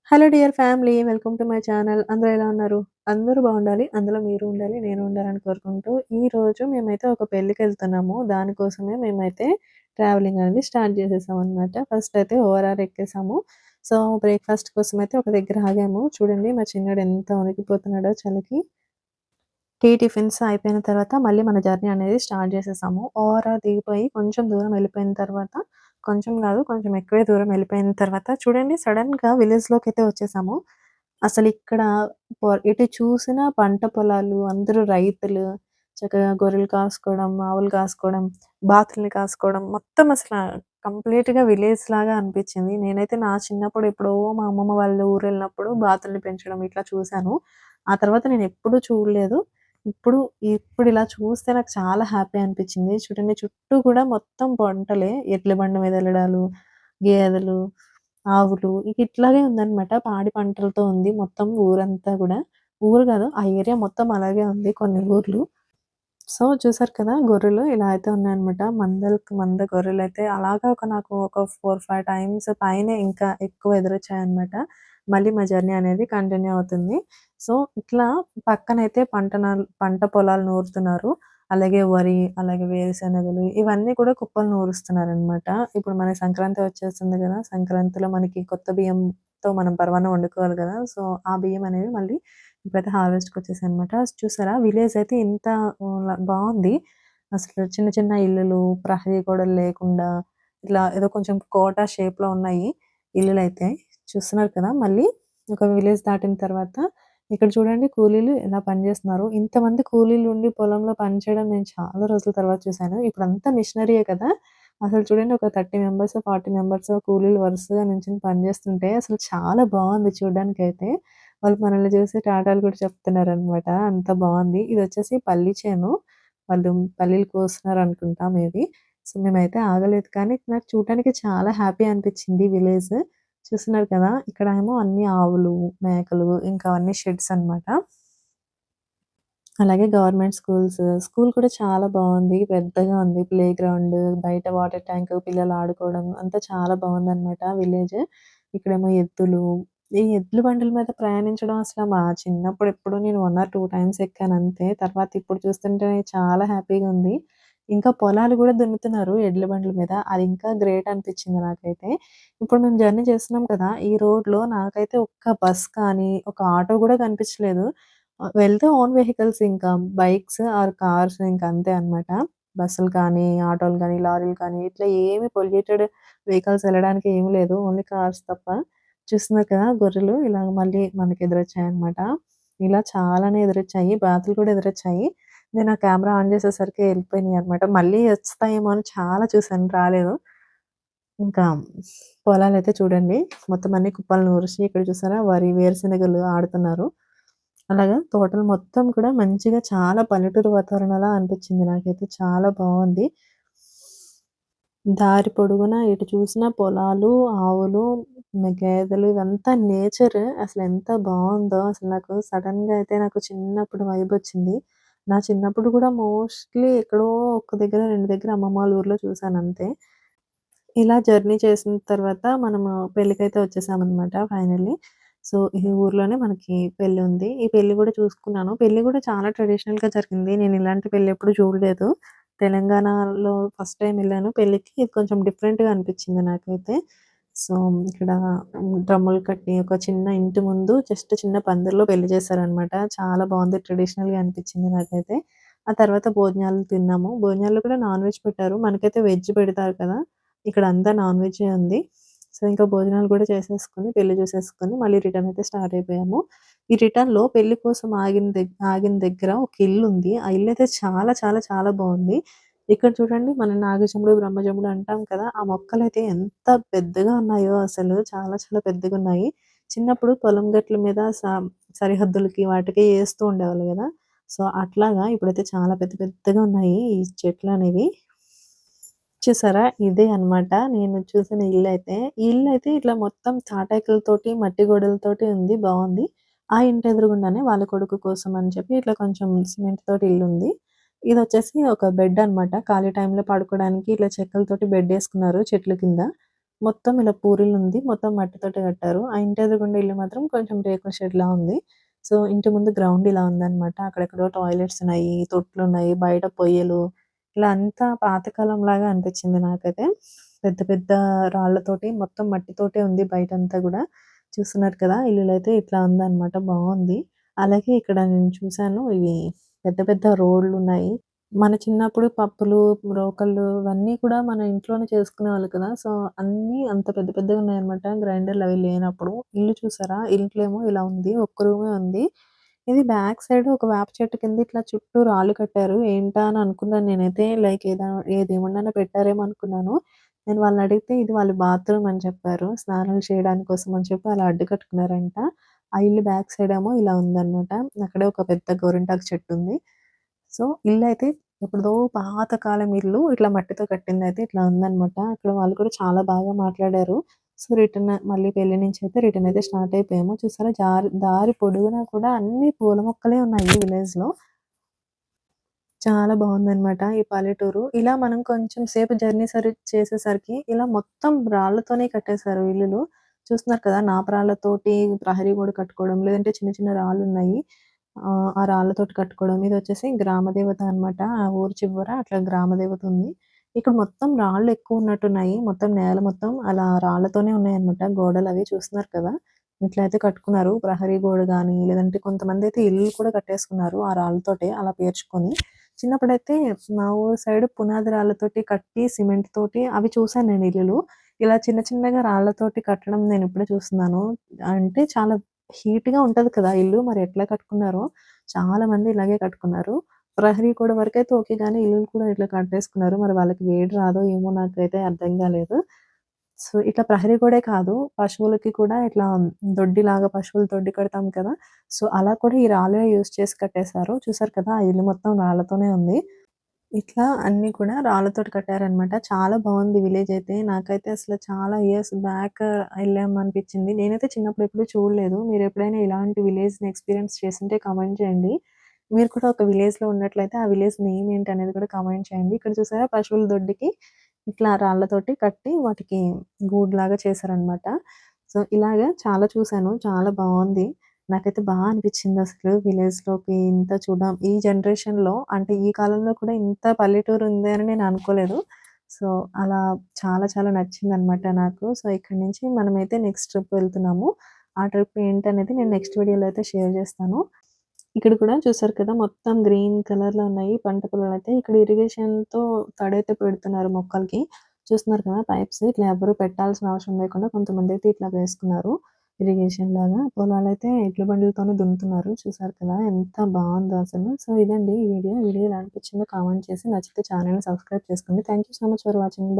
Hello dear family. Welcome to my channel. అందరూ ఎలా ఉన్నారు? అందరూ బాగుండాలి. అందులో మీరు ఉండాలి. నేను ఉండాలని కోరుకుంటూ ఈరోజు మేమైతే ఒక పెళ్ళికెళ్తున్నాము. దానికోసమే మేమైతే ట్రావెలింగ్ అనేది స్టార్ట్ చేసేసామనమాట. ఫస్ట్ అయితే ఓఆర్ఆర్ ఎక్కేసాము. సో, బ్రేక్‌ఫాస్ట్ కోసమైతే ఒక దగ్గర ఆగాము. చూడండి మా చిన్నోడు ఎంత వణికిపోతున్నాడో చలికి. టిఫిన్స్ అయిపోయిన తర్వాత మళ్ళీ మన జర్నీ అనేది స్టార్ట్ చేసేసాము. ఓఆర్ఆర్ దిగిపోయి కొంచెం దూరం వెళ్ళిపోయిన తర్వాత కొంచెం గాదు, కొంచెం ఎక్కువే దూరం వెళ్ళిపోయిన తర్వాత చూడండి సడెన్‌గా విలేజ్‌లోకైతే వచ్చేసాము. అసలిక్కడ ఎటు చూసినా పంట పొలాలు, అందరూ రైతులు, చక్కగా గొర్రెలు కాసుకోవడం, ఆవులు కాసుకోవడం, బాతుల్ని కాసుకోవడం మొత్తం అసల కంప్లీట్‌గా విలేజ్ లాగా అనిపిచ్చింది. నేనైతే నా చిన్నప్పుడు ఎప్పుడో మా అమ్మమ్మ వాళ్ళ ఊరెళ్ళినప్పుడు బాతుల్ని పెంచడం ఇట్లా చూసాను. ఆ తర్వాత నేనెప్పుడూ చూడలేదు. ఇప్పుడు ఇప్పుడిలా చూస్తే నాకు చాలా హ్యాపీ అనిపిచ్చింది. చూడండి చుట్టూ గూడా మొత్తం పంటలే. ఎడ్ల బండి మీద ఎళ్ళడాలు, గేదెలు, ఆవులు ఇక ఇట్లాగే ఉందనమాట. పాడి పంటలతో ఉంది మొత్తం ఊరంతా గూడా. ఊరు గాదు, ఆ ఏరియా మొత్తం అలాగే ఉంది కొన్ని ఊర్లు. సో, చూసారు కదా! గొర్రెలు ఇలా అయితే ఉన్నాయన్నమాట. మందలకు మంద గొర్రెలైతే అలాగా నాకు ఒక 4, 5 టైమ్స్ పైనే ఇంకా ఎక్కువ ఎదురొచ్చాయన్నమాట. మళ్ళీ మా జర్నీ అనేది కంటిన్యూ అవుతుంది. సో, ఇట్లా పక్కనైతే పంట పొలాలు నూరుతున్నారు. అలాగే వరి, అలాగే వేరుశనగలు ఇవన్నీ కూడా కుప్పలు నూరుస్తున్నారన్నమాట. ఇప్పుడు మనకి సంక్రాంతి వచ్చేస్తుంది గదా! సంక్రాంతిలో మనకి కొత్త బియ్యంతో మనం పరమాన్నం వండుకోవాలి గదా! సో, ఆ బియ్యం అనేవి మళ్ళీ ఇప్పుడైతే హార్వెస్ట్‌కొచ్చేసాయన్నమాట. చూసారా విలేజ్ అయితే ఇంత బావుంది. అసలు చిన్న చిన్న ఇల్లులు, ప్రహరీ గోడలు లేకుండా ఇట్లా ఏదో కొంచెం కోట షేప్‌లో ఉన్నాయి ఇల్లులైతే. చూస్తున్నారు కదా! మళ్ళీ ఒక విలేజ్ దాటిన తర్వాత ఇక్కడ చూడండి కూలీలు ఎలా పనిచేస్తున్నారో. ఇంతమంది కూలీలు ఉండి పొలంలో పనిచేయడం నేను చాలా రోజుల తర్వాత చూసాను. ఇప్పుడంతా మిషనరీయే కదా! అసలు చూడండి ఒక 30 మెంబర్స్, 40 మెంబర్స్ కూలీలు వరుసగా నించొని పనిచేస్తుంటే అసలు చాలా బావుంది చూడ్డానికైతే. వాళ్ళు మనల్ని చూసి టాటాలు కూడా చెప్తున్నారనమాట. అంత బావుంది. ఇదొచ్చేసి పల్లి చేను. వాళ్ళు పల్లీలు కోస్తున్నారనుకుంటా మేబీ. సో, మేమైతే ఆగలేదు కానీ నాకు చూడటానికి చాలా హ్యాపీ అనిపిచ్చింది విలేజ్. చూస్తున్నారు కదా! ఇక్కడేమో అన్ని ఆవులు, మేకలు ఇంకా అవన్నీ షెడ్స్ అనమాట. అలాగే గవర్నమెంట్ స్కూల్స్. స్కూల్ కూడా చాలా బావుంది. పెద్దగా ఉంది. ప్లే గ్రౌండ్, బయట వాటర్ ట్యాంక్, పిల్లలు ఆడుకోవడం అంతా చాలా బావుందనమాట విలేజ్. ఇక్కడేమో ఎద్దులు. ఈ ఎడ్ల బండుల మీద ప్రయాణించడం అసల మా చిన్నప్పుడు ఎప్పుడో నేను 1 ఆర్ 2 టైమ్స్ ఎక్కానంతే. తర్వాత ఇప్పుడు చూస్తుంటే చాలా హ్యాపీగా ఉంది. ఇంకా పొలాలు గూడా దున్నుతున్నారు ఎడ్ల బండ్ల మీద. అది ఇంకా గ్రేట్ అనిపిచ్చింది నాకైతే. ఇప్పుడు మేము జర్నీ చేస్తున్నాం కదా! ఈ రోడ్‌లో నాకైతే ఒక్క బస్ కానీ, ఒక ఆటో గూడా కనిపించలేదు. వెళ్తే ఓన్ వెహికల్స్ ఇంకా బైక్స్ ఆర్ కార్స్ ఇంక అంతే అనమాట. బస్సులు కానీ, ఆటోలు కానీ, లారీలు కానీ ఇట్లా ఏమి పొల్యూటెడ్ వెహికల్స్ ఎళ్ళడానికి ఏమి లేదు. ఓన్లీ కార్స్ తప్ప. చూస్తున్నారు కదా! గొర్రెలు ఇలాగ మళ్ళీ మనకి ఎదురొచ్చాయన్నమాట. ఇలా చాలానే ఎదురొచ్చాయి. బాతులు కూడా ఎదురొచ్చాయి. నేను ఆ కెమెరా ఆన్ చేసేసరికి ఎళ్ళిపోయినాయన్నమాట. మళ్ళీ వస్తాయేమో అని చాలా చూసాను రాలేదు. ఇంకా పొలాలైతే చూడండి మొత్తం అన్ని కుప్పలు నూరిసి ఇక్కడ చూసారా వరి, వేరుశనగలు ఆడుతున్నారు. అలాగా తోటలు మొత్తం కూడా మంచిగా చాలా పల్లెటూరు వాతావరణంలా అనిపించింది నాకైతే చాలా బావుంది. దారి పొడుగునా ఎటు చూసినా పొలాలు, ఆవులు, గేదెలు ఇవంతా నేచర్ అసలెంత బావుందో అసలు నాకు సడెన్‌గా అయితే నాకు చిన్నప్పుడు వైబొచ్చింది. నా చిన్నప్పుడు కూడా మోస్ట్‌లీ ఎక్కడో ఒక దగ్గర, 2 దగ్గర అమ్మమ్మ వాళ్ళ ఊర్లో చూసానంతే. ఇలా జర్నీ చేసిన తర్వాత మనము పెళ్ళికైతే వచ్చేసామనమాట ఫైనల్లీ. సో, ఈ ఊర్లోనే మనకి పెళ్లుంది. ఈ పెళ్లి గూడా చూసుకున్నాను. పెళ్లి గూడా చాలా ట్రెడిషనల్‌గా జరిగింది. నేను ఇలాంటి పెళ్లెప్పుడు చూడలేదు. తెలంగాణలో ఫస్ట్ టైమ్ ఎళ్ళాను పెళ్ళికి. ఇది కొంచెం డిఫరెంట్‌గా అనిపిచ్చింది నాకైతే. సో, ఇక్కడ డ్రమ్ములు కట్టి ఒక చిన్న ఇంటి ముందు జస్ట్ చిన్న పందిరిలో పెళ్లి చేశారనమాట. చాలా బావుంది. ట్రెడిషనల్‌గా అనిపిచ్చింది నాకైతే. ఆ తర్వాత భోజనాలు తిన్నాము. భోజనాల్లో కూడా నాన్ వెజ్ పెట్టారు. మనకైతే వెజ్ పెడతారు కదా! ఇక్కడ అంతా నాన్ వెజ్జే ఉంది. సో, ఇంకా భోజనాలు కూడా చేసేసుకొని, పెళ్లి చూసేసుకొని మళ్ళీ రిటర్న్ అయితే స్టార్ట్ అయిపోయాము. ఈ రిటర్న్‌లో పెళ్లి కోసం ఆగిన దగ్గర ఒక ఇల్లుంది. ఆ ఇల్లయితే చాలా చాలా చాలా బావుంది. ఇక్కడ చూడండి మన నాగజెముడు, బ్రహ్మజెముడు అంటాం కదా! ఆ మొక్కలైతే ఎంత పెద్దగా ఉన్నాయో అసలు చాలా చాలా పెద్దగున్నాయి. చిన్నప్పుడు పొలం గట్ల మీద సరిహద్దులకి వాటికి ఏస్తూ ఉండేవాళ్ళు గదా! సో, అట్లాగా ఇప్పుడైతే చాలా పెద్ద పెద్దగా ఉన్నాయి ఈ చెట్లనేవి. చూసారా? ఇదే అన్నమాట నేను చూసిన ఇల్లయితే. ఈ ఇల్లయితే ఇట్లా మొత్తం తాటాకులతోటి, మట్టి గోడలతోటి ఉంది. బావుంది. ఆ ఇంటి ఎదురుగుండానే వాళ్ళ కొడుకు కోసం అని చెప్పి ఇట్లా కొంచెం సిమెంట్ తోటి ఇల్లుంది. ఇదొచ్చేసి ఒక బెడ్ అన్నమాట. ఖాళీ టైంలో పడుకోవడానికి ఇట్లా చెక్కలతోటి బెడ్డేసుకున్నారు చెట్ల కింద. మొత్తం ఇలా పూరిలుంది. మొత్తం మట్టితోటే కట్టారు. ఆ ఇంటి ఎదురుగుండా ఇల్లు మాత్రం కొంచెం రేకుల షెడ్‌లా ఉంది. సో, ఇంటి ముందు గ్రౌండ్ ఇలా ఉందనమాట. అక్కడెక్కడో టాయిలెట్స్ ఉన్నాయి, తొట్లున్నాయి, బయట పొయ్యలు ఇలా అంతా పాతకాలంలాగా అనిపించింది నాకైతే. పెద్ద పెద్ద రాళ్ళతోటి మొత్తం మట్టితోటే ఉంది బయటంతా గూడా. చూస్తున్నారు కదా! ఇల్లులైతే ఇట్లా ఉందనమాట. బావుంది. అలాగే ఇక్కడ నేను చూసాను ఇవి పెద్ద పెద్ద రోళ్లున్నాయి. మన చిన్నప్పుడు పప్పులు, రోకళ్ళు ఇవన్నీ కూడా మన ఇంట్లోనే చేసుకునేవాళ్ళు కదా! సో, అన్నీ అంత పెద్ద పెద్దగా ఉన్నాయన్నమాట. గ్రైండర్‌లవి లేనప్పుడు. ఇల్లు చూసారా? ఇంట్లో ఏమో ఇలా ఉంది. ఒక్క రూమే ఉంది. ఇది బ్యాక్ సైడ్ ఒక వేప చెట్టు కింద ఇట్లా చుట్టూ రాళ్ళు కట్టారు. ఏంటా అని అనుకున్నాను నేనైతే. లైక్ ఏదేమన్నా పెట్టారేమో అనుకున్నాను. నేను వాళ్ళనడిగితే ఇది వాళ్ళ బాత్రూమ్ అని చెప్పారు. స్నానాలు చేయడానికి కోసం అని చెప్పి అలా అడ్డు కట్టుకున్నారంట. ఆ ఇల్లు బ్యాక్ సైడ్ ఏమో ఇలా ఉందన్నమాట. అక్కడే ఒక పెద్ద గోరింటాకు చెట్టుంది. సో, ఇల్లయితే ఎప్పుడుదో పాత కాలం ఇల్లు. ఇట్లా మట్టితో కట్టిందయితే ఇట్లా ఉందనమాట. అక్కడ వాళ్ళు కూడా చాలా బాగా మాట్లాడారు. సో, రిటర్న్ మళ్ళీ పెళ్లి నుంచయితే రిటర్న్ అయితే స్టార్ట్ అయిపోయాము. చూసారా దారి పొడుగునా కూడా అన్ని పూల మొక్కలే ఉన్నాయి ఈ విలేజ్‌లో. చాలా బావుందనమాట ఈ పల్లెటూరు. ఇలా మనం కొంచెం సేపు జర్నీ చేసేసరికి ఇలా మొత్తం రాళ్ళతోనే కట్టేశారు ఇల్లులు. చూస్తున్నారు కదా! నాపరాళ్ళతోటి ప్రహరీ గోడ కట్టుకోవడం, లేదంటే చిన్న చిన్న రాళ్ళున్నాయి. ఆ రాళ్ళతోటి కట్టుకోవడం. ఇదొచ్చేసి గ్రామదేవత అనమాట. ఆ ఊరు చివర అట్లా గ్రామదేవత ఉంది. ఇక్కడ మొత్తం రాళ్ళు ఎక్కువున్నట్టున్నాయి. మొత్తం నేల మొత్తం అలా రాళ్ళతోనే ఉన్నాయన్నమాట గోడలవి చూస్తున్నారు కదా! ఇట్లా అయితే కట్టుకున్నారు. ప్రహరీ గోడ గాని, లేదంటే కొంతమందైతే ఇల్లులు కూడా కట్టేసుకున్నారు ఆ రాళ్ళతోటే అలా పేర్చుకొని. చిన్నప్పుడైతే మా ఊరు సైడ్ పునాది రాళ్ళతోటి కట్టి, సిమెంట్ తోటి అవి చూసాను నేను ఇల్లులు. ఇలా చిన్న చిన్నగా రాళ్ళతోటి కట్టడం నేనిప్పుడే చూస్తున్నాను. అంటే చాలా హీట్‌గా ఉంటది కదా ఇల్లు. మరి ఎట్లా కట్టుకున్నారో చాలా మంది ఇలాగే కట్టుకున్నారు. ప్రహరీ గోడ వరకైతే ఓకే గానీ, ఇల్లులు కూడా ఇట్లా కట్టేసుకున్నారు. మరి వాళ్ళకి వేడి రాదో ఏమో నాకైతే అర్థం కాలేదు. సో, ఇట్లా ప్రహరీ గోడే కాదు, పశువులకి కూడా ఇట్లా దొడ్డిలాగా పశువుల దొడ్డి కడతాం కదా! సో, అలా కూడా ఈ రాళ్ళే యూజ్ చేసి కట్టేశారు. చూసారు కదా! ఆ ఇల్లు మొత్తం రాళ్ళతోనే ఉంది. ఇట్లా అన్నీ కూడా రాళ్ళతోటి కట్టారనమాట. చాలా బావుంది విలేజయితే. నాకైతే అసలు చాలా ఇయర్స్ బ్యాక్ ఎళ్ళామనిపిచ్చింది. నేనైతే చిన్నప్పుడు ఎప్పుడు చూడలేదు. మీరెప్పుడైనా ఇలాంటి విలేజ్‌ని ఎక్స్‌పీరియన్స్ చేసుంటే కామెంట్ చేయండి. మీరు కూడా ఒక విలేజ్‌లో ఉన్నట్లయితే ఆ విలేజ్ నేమ్ ఏంటనేది కూడా కామెంట్ చేయండి. ఇక్కడ చూసారా పశువుల దొడ్డికి ఇట్లా రాళ్ళతోటి కట్టి వాటికి గూడులాగా చేశారనమాట. సో, ఇలాగ చాలా చూసాను. చాలా బావుంది. నాకైతే అనిపిచ్చిందసలు విలేజ్‌లోకి ఇంత ఈ జనరేషన్‌లో అంటే ఈ కాలంలో కూడా ఇంత పల్లెటూరు ఉంది అని నేను అనుకోలేదు. సో, అలా చాలా చాలా నచ్చిందనమాట నాకు. సో, ఇక్కడి నుంచి మనమైతే నెక్స్ట్ ట్రిప్ వెళ్తున్నాము. ఆ ట్రిప్ ఏంటనేది నేను నెక్స్ట్ వీడియోలో అయితే షేర్ చేస్తాను. ఇక్కడ కూడా చూసారు కదా! మొత్తం గ్రీన్ కలర్‌లో ఉన్నాయి పంట పొలాలైతే. ఇక్కడ ఇరిగేషన్‌తో తడైతే పెడుతున్నారు మొక్కలకి. చూస్తున్నారు కదా! పైప్స్ ఇట్లా ఎవ్వరు పెట్టాల్సిన అవసరం లేకుండా కొంతమందైతే ఇట్లా వేసుకున్నారు. ఇరిగేషన్ లాగా. పొలాలైతే ఎడ్ల బండిలతోనే దున్నుతున్నారు. చూసారు కదా! ఎంత బావుందో అసలు. సో, ఇదండి ఈ వీడియో. వీడియో ఎలా అనిపించిందో కామెంట్ చేసి నచ్చితే ఛానెల్‌ని సబ్స్క్రైబ్ చేసుకోండి. Thank you so much for watching.